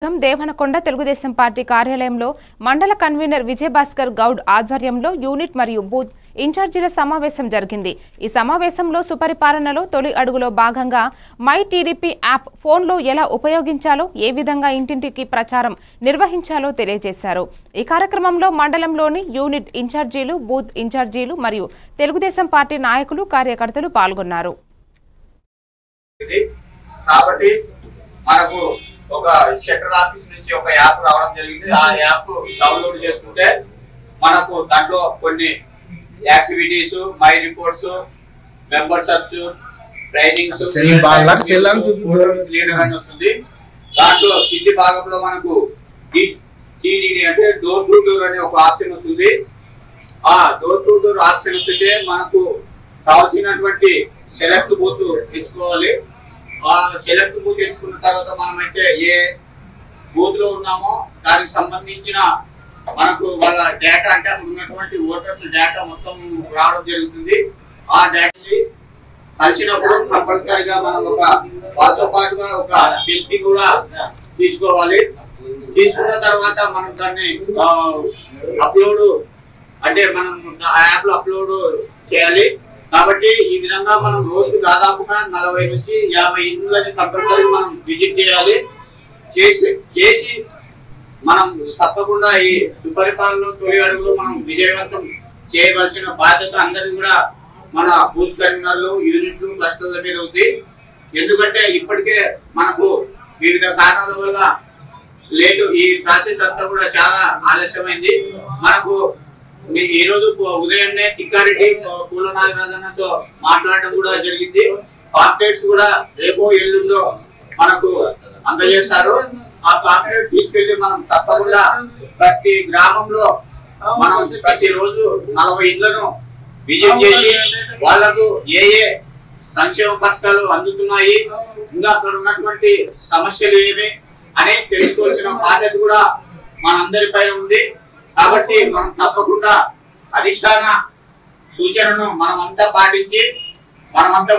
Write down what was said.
Devanakonda Telugu Desam party కార్యాలయంలో మండల convener Vijayabhaskar Goud ఆధ్వర్యంలో యూనిట్ మరియు బూత్ ఇన్ఛార్జీల సమావేశం జరిగింది। ఈ సమావేశంలో సుపరిపాలనలో తొలి అడుగులో భాగంగా మై టీడీపీ యాప్ ఫోన్లో ఎలా ఉపయోగించాలో, ఏ విధంగా ఇంటింటికి ప్రచారం నిర్వహించాలో తెలియజేశారు। ఈ కార్యక్రమంలో మండలంలోని యూనిట్ ఇన్ఛార్జీలు, బూత్ ఇన్ఛార్జీలు మరియు తెలుగుదేశం పార్టీ నాయకులు, కార్యకర్తలు పాల్గొన్నారు। ఒక షట్టర్ ఆఫీస్ నుంచి ఒక యాప్ రావడం జరిగింది। ఆ యాప్ డౌన్లోడ్ చేసుకుంటే మనకు దాంట్లో కొన్ని activities, my reports, member search, trainings, leader అని వస్తుంది। దాంట్లో కింది భాగంలో మనకు టీడీడీ అంటే డోర్ టు డోర్ అనే ఒక ఆప్షన్ వస్తుంది। ఆ డోర్ టు డోర్ ఆప్షన్ వస్తే మనకు కావాల్సినటువంటి సెలెక్ట్ బూత్ ఎంచుకోవాలి। ఆ సెలెక్ట్ బూత్ ఎంచుకున్న తర్వాత మనమైతే ఏ బూత్ లో ఉన్నామో దానికి సంబంధించిన మనకు వాళ్ళ డేటా అంటే అక్కడ ఉన్నటువంటి ఓటర్స్ డేటా మొత్తం రావడం జరుగుతుంది। ఆ డేటాని కలిసినప్పుడు కంపల్సరీగా మనం వాళ్ళతో పాటుగా ఒక సెల్ఫీ కూడా తీసుకోవాలి। తీసుకున్న తర్వాత మనం దాన్ని అప్లోడ్ అంటే మనం యాప్ లో అప్లోడ్ చేయాలి। కాబట్టి ఈ విధంగా మనం రోజుకు దాదాపుగా 40 నుంచి 50 ఇండ్లని కంపల్సరీ మనం విజిట్ చేయాలి। చేసి మనం తప్పకుండా ఈ సుపరిపాలన తొలి అడుగులో మనం విజయవంతం చేయవలసిన బాధ్యత అందరికీ కూడా మన బూత్ కన్వీనర్లు, యూనిట్లు, క్లస్టర్ల మీద ఉంది। ఎందుకంటే ఇప్పటికే మనకు వివిధ కారణాల వల్ల లేటు ఈ ప్రాసెస్ అంతా కూడా చాలా ఆలస్యమైంది। మనకు ఈ రోజు ఉదయాన్నే టిక్కారెడ్డి పూల నాగరాజన్నతో మాట్లాడడం కూడా జరిగింది। పాంప్లెట్స్ కూడా రేపో ఎల్లుండో మనకు అందజేస్తారు। ఆ పాంప్లెట్ తీసుకెళ్లి మనం తప్పకుండా ప్రతి గ్రామంలో మనం ప్రతిరోజు 40 ఇండ్లను విజిట్ చేసి వాళ్లకు ఏ సంక్షేమ పథకాలు అందుతున్నాయి, ఇంకా అక్కడ ఉన్నటువంటి సమస్యలు ఏమి అని తెలుసుకోవాల్సిన బాధ్యత కూడా మనందరిపైన ఉంది। కాబట్టి మనం తప్పకుండా అధిష్టాన సూచనను మనమంతా పాటించి మనమంతా